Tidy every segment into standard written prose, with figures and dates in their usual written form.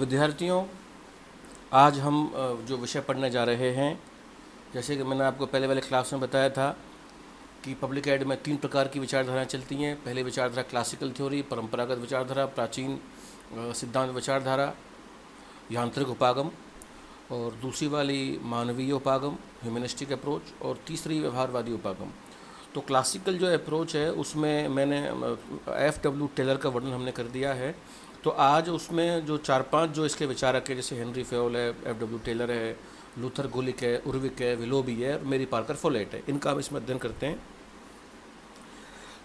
विद्यार्थियों, आज हम जो विषय पढ़ने जा रहे हैं, जैसे कि मैंने आपको पहले वाले क्लास में बताया था कि पब्लिक एड में 3 प्रकार की विचारधाराएं चलती हैं। पहली विचारधारा क्लासिकल थ्योरी, परंपरागत विचारधारा, प्राचीन सिद्धांत विचारधारा, यांत्रिक उपागम, और दूसरी वाली मानवीय उपागम, ह्यूमनिस्टिक अप्रोच, और तीसरी व्यवहारवादी उपागम। तो क्लासिकल जो अप्रोच है उसमें मैंने F.W. टेलर का वर्णन हमने कर दिया है। तो आज उसमें जो 4-5 जो इसके विचारक है, जैसे हेनरी फेयोल है, F.W. टेलर है, लूथर गुलिक है, उर्विक है, विलोबी है, और मेरी पार्कर फोलेट है, इनका हम इसमें अध्ययन करते हैं।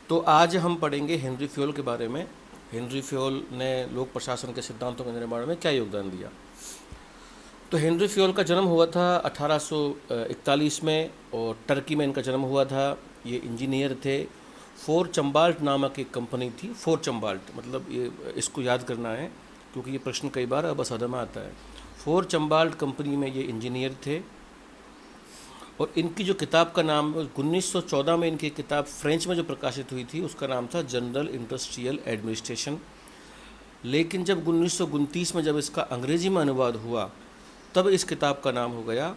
तो आज हम पढ़ेंगे हेनरी फेयोल के बारे में। हेनरी फेयोल ने लोक प्रशासन के सिद्धांतों के निर्माण में क्या योगदान दिया। तो हेनरी फेयोल का जन्म हुआ था 1841 में, और टर्की में इनका जन्म हुआ था। ये इंजीनियर थे। फोर चम्बाल्ट नामक एक कंपनी थी। फोर चम्बाल्ट मतलब, ये इसको याद करना है क्योंकि ये प्रश्न कई बार अबसदा में आता है। फोर चम्बाल्ट कंपनी में ये इंजीनियर थे, और इनकी जो किताब का नाम 1914 में इनकी किताब फ्रेंच में जो प्रकाशित हुई थी उसका नाम था जनरल इंडस्ट्रियल एडमिनिस्ट्रेशन। लेकिन जब 1929 में जब इसका अंग्रेजी में अनुवाद हुआ तब इस किताब का नाम हो गया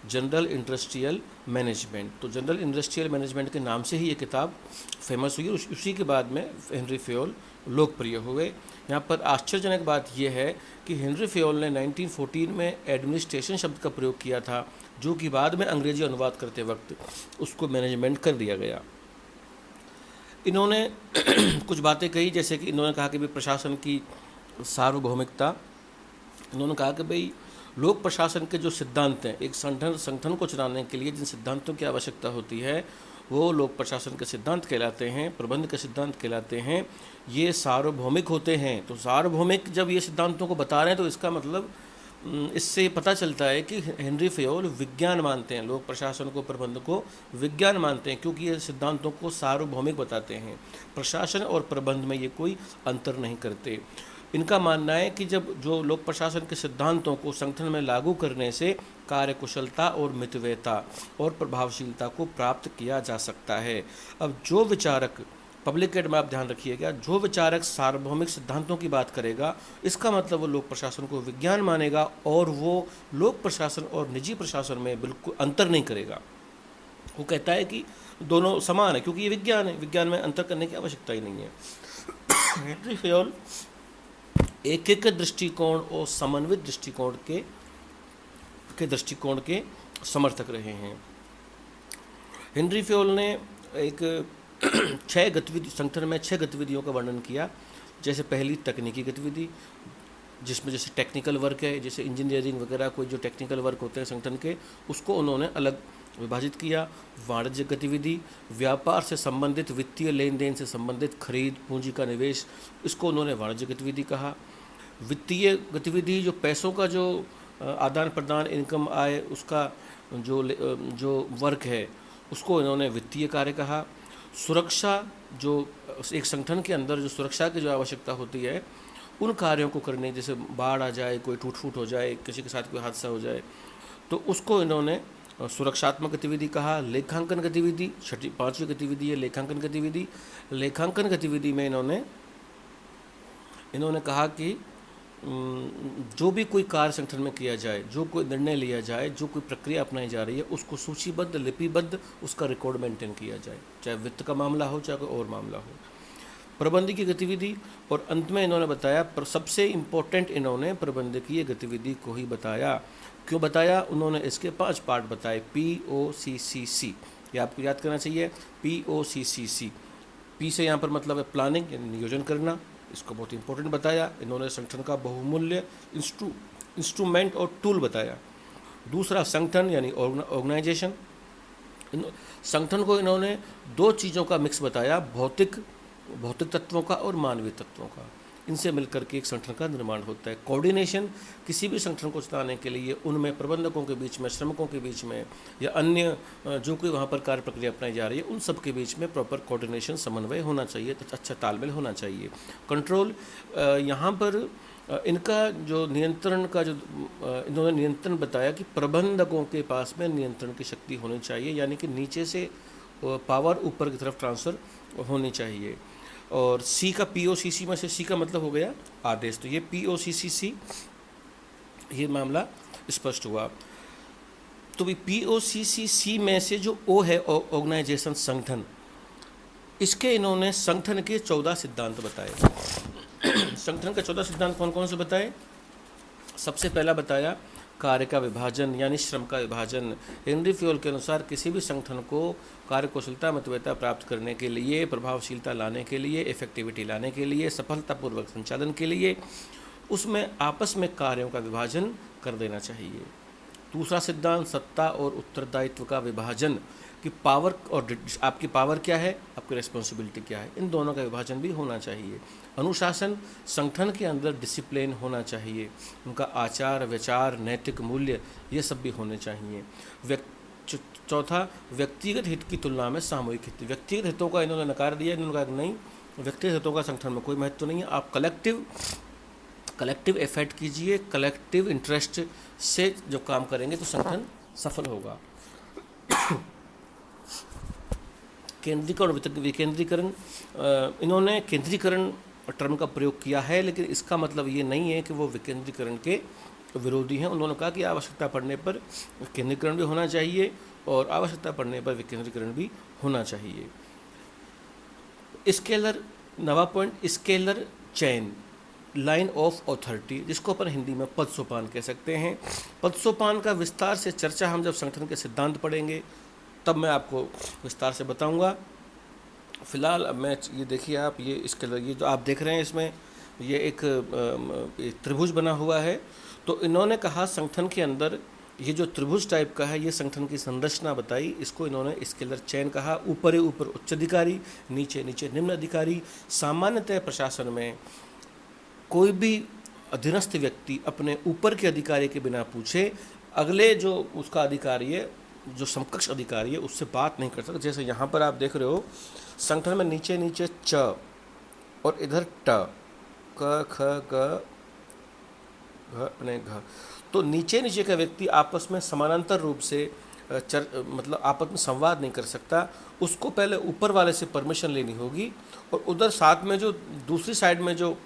जनरल इंडस्ट्रियल मैनेजमेंट। तो जनरल इंडस्ट्रियल मैनेजमेंट के नाम से ही ये किताब फेमस हुई। उसी के बाद में हेनरी फेयोल लोकप्रिय हुए। यहाँ पर आश्चर्यजनक बात यह है कि हेनरी फेयोल ने 1914 में एडमिनिस्ट्रेशन शब्द का प्रयोग किया था, जो कि बाद में अंग्रेजी अनुवाद करते वक्त उसको मैनेजमेंट कर दिया गया। इन्होंने कुछ बातें कही, जैसे कि इन्होंने कहा कि भाई प्रशासन की सार्वभौमिकता। इन्होंने कहा कि भाई लोक प्रशासन के जो सिद्धांत हैं, एक संगठन को चलाने के लिए जिन सिद्धांतों की आवश्यकता होती है वो लोक प्रशासन के सिद्धांत कहलाते हैं, प्रबंध के सिद्धांत कहलाते हैं। ये सार्वभौमिक होते हैं। तो सार्वभौमिक जब ये सिद्धांतों को बता रहे हैं तो इसका मतलब इससे पता चलता है कि हेनरी फेयोल विज्ञान मानते हैं, लोक प्रशासन को, प्रबंध को विज्ञान मानते हैं, क्योंकि ये सिद्धांतों को सार्वभौमिक बताते हैं। प्रशासन और प्रबंध में ये कोई अंतर नहीं करते। इनका मानना है कि जब जो लोक प्रशासन के सिद्धांतों को संगठन में लागू करने से कार्यकुशलता और मितव्ययता और प्रभावशीलता को प्राप्त किया जा सकता है। अब जो विचारक, पब्लिक एड में आप ध्यान रखिएगा, जो विचारक सार्वभौमिक सिद्धांतों की बात करेगा इसका मतलब वो लोक प्रशासन को विज्ञान मानेगा, और वो लोक प्रशासन और निजी प्रशासन में बिल्कुल अंतर नहीं करेगा। वो कहता है कि दोनों समान है क्योंकि ये विज्ञान है, विज्ञान में अंतर करने की आवश्यकता ही नहीं है। हेनरी फेयोल एक दृष्टिकोण और समन्वित दृष्टिकोण के दृष्टिकोण के समर्थक रहे हैं। हेनरी फेयोल ने एक 6 गतिविधि, संगठन में 6 गतिविधियों का वर्णन किया। जैसे पहली तकनीकी गतिविधि, जिसमें जैसे टेक्निकल वर्क है, जैसे इंजीनियरिंग वगैरह कोई जो टेक्निकल वर्क होते हैं संगठन के, उसको उन्होंने अलग विभाजित किया। वाणिज्य गतिविधि, व्यापार से संबंधित, वित्तीय लेन देन से संबंधित, खरीद पूंजी का निवेश, इसको उन्होंने वाणिज्य गतिविधि कहा। वित्तीय गतिविधि, जो पैसों का जो आदान प्रदान, इनकम आय, उसका जो वर्क है उसको इन्होंने वित्तीय कार्य कहा। सुरक्षा, जो एक संगठन के अंदर जो सुरक्षा की जो आवश्यकता होती है उन कार्यों को करने, जैसे बाढ़ आ जाए, कोई टूट फूट हो जाए, किसी के साथ कोई हादसा हो जाए, तो उसको इन्होंने सुरक्षात्मक गतिविधि कहा। लेखांकन गतिविधि, 5वीं गतिविधि है लेखांकन गतिविधि। लेखांकन गतिविधि में इन्होंने कहा कि जो भी कोई कार्य संगठन में किया जाए, जो कोई निर्णय लिया जाए, जो कोई प्रक्रिया अपनाई जा रही है, उसको सूचीबद्ध, लिपिबद्ध, उसका रिकॉर्ड मेंटेन किया जाए, चाहे वित्त का मामला हो चाहे कोई और मामला हो। प्रबंधकीय गतिविधि, और अंत में इन्होंने बताया, पर सबसे इम्पोर्टेंट इन्होंने प्रबंधकीय गतिविधि को ही बताया। क्यों बताया? उन्होंने इसके 5 पार्ट बताए। POCCC, ये आपको याद करना चाहिए। POCCC, P से यहाँ पर मतलब है प्लानिंग, यानी नियोजन करना, इसको बहुत इंपॉर्टेंट बताया। इन्होंने संगठन का बहुमूल्य इंस्ट्रूमेंट और टूल बताया। दूसरा संगठन यानी ऑर्गेनाइजेशन। संगठन को इन्होंने 2 चीज़ों का मिक्स बताया, भौतिक तत्वों का और मानवीय तत्वों का। इनसे मिलकर के एक संगठन का निर्माण होता है। कोऑर्डिनेशन, किसी भी संगठन को चलाने के लिए उनमें प्रबंधकों के बीच में, श्रमिकों के बीच में, या अन्य जो कोई वहाँ पर कार्य प्रक्रिया अपनाई जा रही है, उन सब के बीच में प्रॉपर कोऑर्डिनेशन, समन्वय होना चाहिए, अच्छा तालमेल होना चाहिए। कंट्रोल, यहाँ पर इनका जो नियंत्रण का जो इन्होंने नियंत्रण बताया कि प्रबंधकों के पास में नियंत्रण की शक्ति होनी चाहिए, यानी कि नीचे से पावर ऊपर की तरफ ट्रांसफ़र होनी चाहिए। और सी का POCC में से सी का मतलब हो गया आदेश। तो ये POCCC ये मामला स्पष्ट हुआ। तो भी POCCC में से जो O है ऑर्गेनाइजेशन, संगठन, इसके इन्होंने संगठन के 14 सिद्धांत बताए। संगठन के 14 सिद्धांत कौन कौन से बताए? सबसे पहला बताया कार्य का विभाजन यानी श्रम का विभाजन। हेनरी फ्योल के अनुसार किसी भी संगठन को कार्यकुशलता मितव्ययता प्राप्त करने के लिए, प्रभावशीलता लाने के लिए, इफेक्टिविटी लाने के लिए, सफलतापूर्वक संचालन के लिए उसमें आपस में कार्यों का विभाजन कर देना चाहिए। दूसरा सिद्धांत सत्ता और उत्तरदायित्व का विभाजन, कि पावर और आपकी पावर क्या है, आपकी रिस्पॉन्सिबिलिटी क्या है, इन दोनों का विभाजन भी होना चाहिए। अनुशासन, संगठन के अंदर डिसिप्लिन होना चाहिए, उनका आचार विचार नैतिक मूल्य ये सब भी होने चाहिए। चौथा व्यक्तिगत हित की तुलना में सामूहिक हित। व्यक्तिगत हितों का इन्होंने नकार दिया, इन्होंने कहा नहीं, व्यक्तिगत हितों का संगठन में कोई महत्व नहीं है, आप कलेक्टिव एफर्ट कीजिए, कलेक्टिव इंटरेस्ट से जब काम करेंगे तो संगठन सफल होगा। केंद्रीकरण और विकेंद्रीकरण, इन्होंने केंद्रीकरण टर्म का प्रयोग किया है, लेकिन इसका मतलब ये नहीं है कि वो विकेंद्रीकरण के विरोधी हैं। उन्होंने कहा कि आवश्यकता पड़ने पर केंद्रीकरण भी होना चाहिए और आवश्यकता पड़ने पर विकेंद्रीकरण भी होना चाहिए। स्केलर, नवा point, scalar chain, line of authority, जिसको अपन हिंदी में पद सोपान कह सकते हैं। पद सोपान का विस्तार से चर्चा हम जब संगठन के सिद्धांत पढ़ेंगे तब मैं आपको विस्तार से बताऊंगा। फिलहाल अब मैं ये देखिए आप, ये स्केलर, ये जो आप देख रहे हैं इसमें ये एक त्रिभुज बना हुआ है। तो इन्होंने कहा संगठन के अंदर ये जो त्रिभुज टाइप का है ये संगठन की संरचना बताई, इसको इन्होंने स्केलर चेन कहा। ऊपर ही ऊपर उच्च अधिकारी, नीचे नीचे निम्न अधिकारी। सामान्यतः प्रशासन में कोई भी अधीनस्थ व्यक्ति अपने ऊपर के अधिकारी के बिना पूछे अगले जो उसका अधिकारी है, जो समकक्ष अधिकारी है, उससे बात नहीं कर सकता। जैसे यहाँ पर आप देख रहे हो संगठन में नीचे नीचे च और इधर ट, क ख ग घ, तो नीचे नीचे का व्यक्ति आपस में समानांतर रूप से मतलब आपस में संवाद नहीं कर सकता। उसको पहले ऊपर वाले से परमिशन लेनी होगी और उधर साथ में जो दूसरी साइड में जो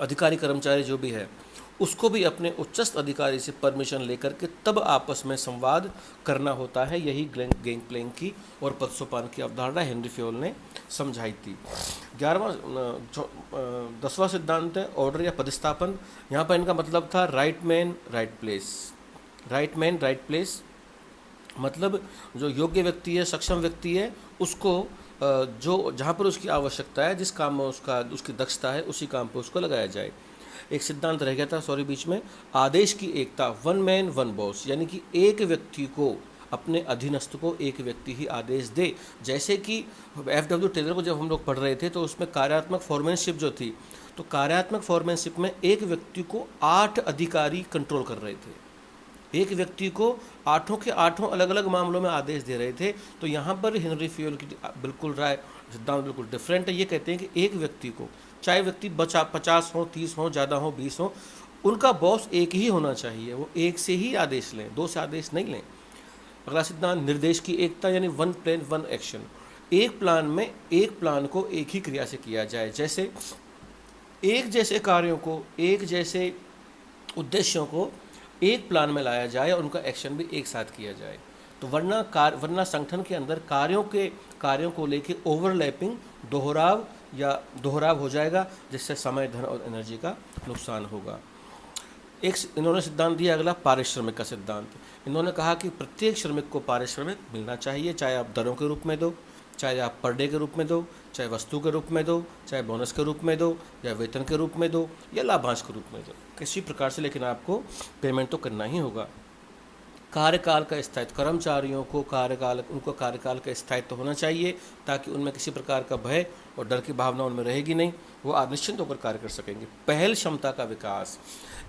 अधिकारी कर्मचारी जो भी है उसको भी अपने उच्चस्थ अधिकारी से परमिशन लेकर के तब आपस में संवाद करना होता है। यही गैंग प्लैंक की और पद सोपान की अवधारणा हेनरी फ्योल ने समझाई थी। 10वां सिद्धांत है ऑर्डर या पदस्थापन। यहाँ पर इनका मतलब था right man right place. Right man right place मतलब जो योग्य व्यक्ति है, सक्षम व्यक्ति है, उसको जो जहाँ पर उसकी आवश्यकता है, जिस काम में उसकी दक्षता है, उसी काम पर उसको लगाया जाए। एक सिद्धांत रह गया था बीच में, आदेश की एकता, वन मैन वन बॉस, यानी कि एक व्यक्ति को, अपने अधीनस्थ को एक व्यक्ति ही आदेश दे। जैसे कि FW टेलर को जब हम लोग पढ़ रहे थे तो उसमें कार्यात्मक फॉर्मेनशिप जो थी, तो कार्यात्मक फॉर्मेनशिप में एक व्यक्ति को 8 अधिकारी कंट्रोल कर रहे थे, एक व्यक्ति को 8 के 8 अलग अलग मामलों में आदेश दे रहे थे। तो यहाँ पर हेनरी फ्योल की बिल्कुल राय, सिद्धांत बिल्कुल डिफरेंट है। ये कहते हैं कि एक व्यक्ति को, चाहे व्यक्ति 50 हो, 30 हो, ज़्यादा हो, 20 हो, उनका बॉस एक ही होना चाहिए, वो एक से ही आदेश लें, 2 से आदेश नहीं लें। अगला सिद्धांत निर्देश की एकता, यानी वन प्लान वन एक्शन। एक प्लान में एक प्लान को एक ही क्रिया से किया जाए, जैसे एक जैसे कार्यों को, एक जैसे उद्देश्यों को एक प्लान में लाया जाए और उनका एक्शन भी एक साथ किया जाए। तो वरना संगठन के अंदर कार्यों को लेके ओवरलैपिंग, दोहराव हो जाएगा, जिससे समय, धन और एनर्जी का नुकसान होगा। एक इन्होंने सिद्धांत दिया अगला, पारिश्रमिक का सिद्धांत। इन्होंने कहा कि प्रत्येक श्रमिक को पारिश्रमिक मिलना चाहिए, चाहे आप दरों के रूप में दो, चाहे आप पर डे के रूप में दो, चाहे वस्तु के रूप में दो, चाहे बोनस के रूप में दो, या वेतन के रूप में दो, या लाभांश के रूप में दो, किसी प्रकार से, लेकिन आपको पेमेंट तो करना ही होगा। कार्यकाल का स्थायित्व, कर्मचारियों को उनको कार्यकाल का स्थायित्व होना चाहिए, ताकि उनमें किसी प्रकार का भय और डर की भावना उनमें रहेगी नहीं, वो निश्चिंत होकर कार्य कर सकेंगे। पहल क्षमता का विकास,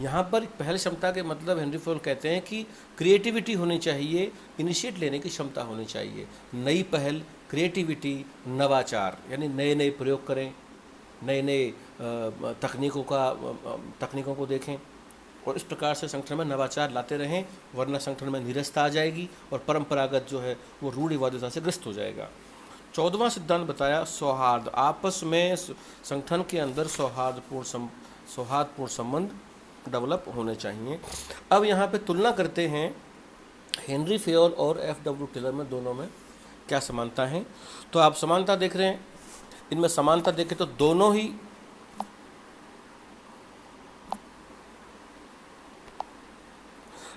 यहाँ पर पहल क्षमता के मतलब हेनरी फ्योल कहते हैं कि क्रिएटिविटी होनी चाहिए, इनिशिएट लेने की क्षमता होनी चाहिए। नई पहल, क्रिएटिविटी, नवाचार, यानी नए नए प्रयोग करें, नए नए तकनीकों को देखें और इस प्रकार से संगठन में नवाचार लाते रहें, वरना संगठन में नीरसता आ जाएगी और परंपरागत जो है वो रूढ़िवादिता से ग्रस्त हो जाएगा। 14वां सिद्धांत बताया सौहार्द, आपस में संगठन के अंदर सौहार्दपूर्ण संबंध डेवलप होने चाहिए। अब यहाँ पे तुलना करते हैं हेनरी फेयोल और एफ.डब्ल्यू. टेलर में, दोनों में क्या समानता है। तो आप समानता देख रहे हैं, इनमें समानता देखें तो दोनों ही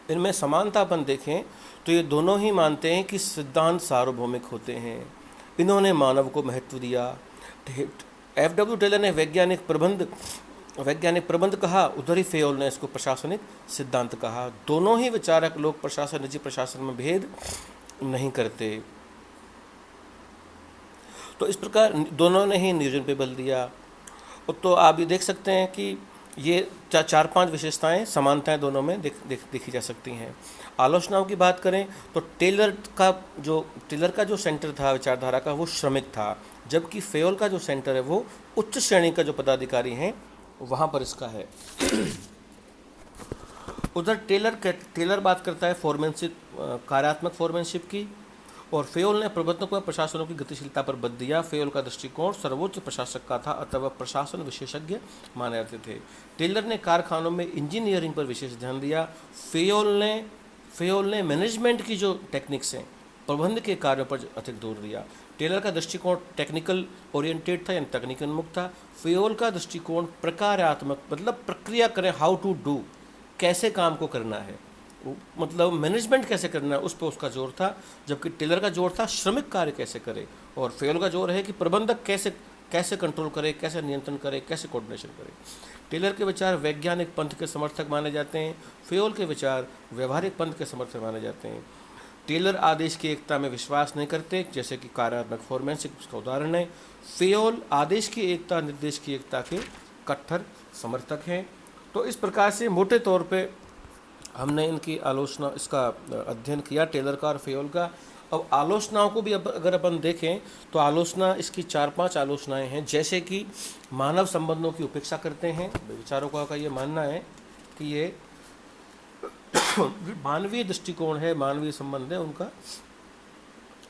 इनमें समानता अपन देखें तो ये दोनों ही मानते हैं कि सिद्धांत सार्वभौमिक होते हैं। इन्होंने मानव को महत्व दिया। एफ.डब्ल्यू. टेलर ने वैज्ञानिक प्रबंध कहा, उधर ही फेयोल ने इसको प्रशासनिक सिद्धांत कहा। दोनों ही विचारक लोक प्रशासन निजी प्रशासन में भेद नहीं करते। तो इस प्रकार दोनों ने ही नियोजन पे बल दिया। तो आप ये देख सकते हैं कि ये चार पांच विशेषताएं, समानताएं दोनों में देखी जा सकती हैं। आलोचनाओं की बात करें तो टेलर का जो सेंटर था विचारधारा का, वो श्रमिक था, जबकि फेयोल का जो सेंटर है वो उच्च श्रेणी का जो पदाधिकारी हैं वहाँ पर इसका है। उधर टेलर बात करता है फोरमैनशिप, कार्यात्मक फोरमैनशिप की, और फेयोल ने प्रबंधकों व प्रशासनों की गतिशीलता पर बल दिया। फेयोल का दृष्टिकोण सर्वोच्च प्रशासक का था, अतः वह प्रशासन विशेषज्ञ माने जाते थे। टेलर ने कारखानों में इंजीनियरिंग पर विशेष ध्यान दिया। फेयोल ने मैनेजमेंट की जो टेक्निक्स हैं, प्रबंध के कार्यों पर अधिक जोर दिया। टेलर का दृष्टिकोण टेक्निकल ओरिएंटेड था, यानी तकनीक उन्मुख था। फेयोल का दृष्टिकोण प्रकार्यात्मक, मतलब प्रक्रिया करें, हाउ टू डू, कैसे काम को करना है, मतलब मैनेजमेंट कैसे करना है, उस पर उसका जोर था। जबकि टेलर का जोर था श्रमिक कार्य कैसे करे, और फेयोल का जोर है कि प्रबंधक कैसे कंट्रोल करे, कैसे नियंत्रण करे, कैसे कोऑर्डिनेशन करे। टेलर के विचार वैज्ञानिक पंथ के समर्थक माने जाते हैं, फेयोल के विचार व्यवहारिक पंथ के समर्थक माने जाते हैं। टेलर आदेश की एकता में विश्वास नहीं करते, जैसे कि कार्यात्मक फोरमैनशिप उसका उदाहरण है। फेयोल आदेश की एकता, निर्देश की एकता के कट्टर समर्थक हैं। तो इस प्रकार से मोटे तौर पे हमने इनकी आलोचना, इसका अध्ययन किया, टेलर का और फेयोल का। अब आलोचनाओं को भी अगर अपन देखें तो आलोचना, इसकी 4-5 आलोचनाएं हैं। जैसे कि मानव संबंधों की उपेक्षा करते हैं। विचारकों का ये मानना है कि ये मानवीय दृष्टिकोण है, मानवीय संबंध है उनका,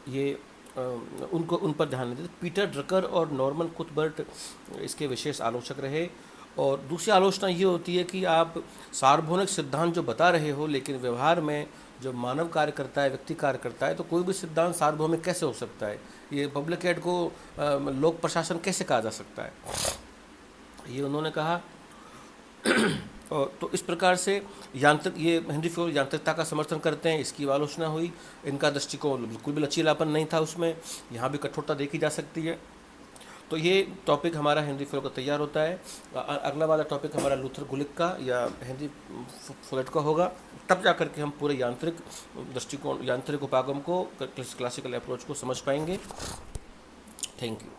ये उन पर ध्यान नहीं देते। पीटर ड्रकर और नॉर्मन कुथबर्ट इसके विशेष आलोचक रहे। और दूसरी आलोचना ये होती है कि आप सार्वभौमिक सिद्धांत जो बता रहे हो, लेकिन व्यवहार में जब मानव कार्य करता है, व्यक्ति कार्य करता है, तो कोई भी सिद्धांत सार्वभौमिक कैसे हो सकता है? ये पब्लिक एड को लोक प्रशासन कैसे कहा जा सकता है? ये उन्होंने कहा। और तो इस प्रकार से ये हेनरी फेयोल यांत्रिकता का समर्थन करते हैं, इसकी आलोचना हुई। इनका दृष्टिकोण बिल्कुल भी लचीलापन नहीं था उसमें, यहाँ भी कठोरता देखी जा सकती है। तो ये टॉपिक हमारा हेनरी फेयोल का तैयार होता है। अगला वाला टॉपिक हमारा लूथर गुलिक का या हेनरी फोलेट का होगा। तब जा कर के हम पूरे यांत्रिक दृष्टिकोण, यांत्रिक उपागम को, क्लासिकल अप्रोच को समझ पाएंगे। Thank you.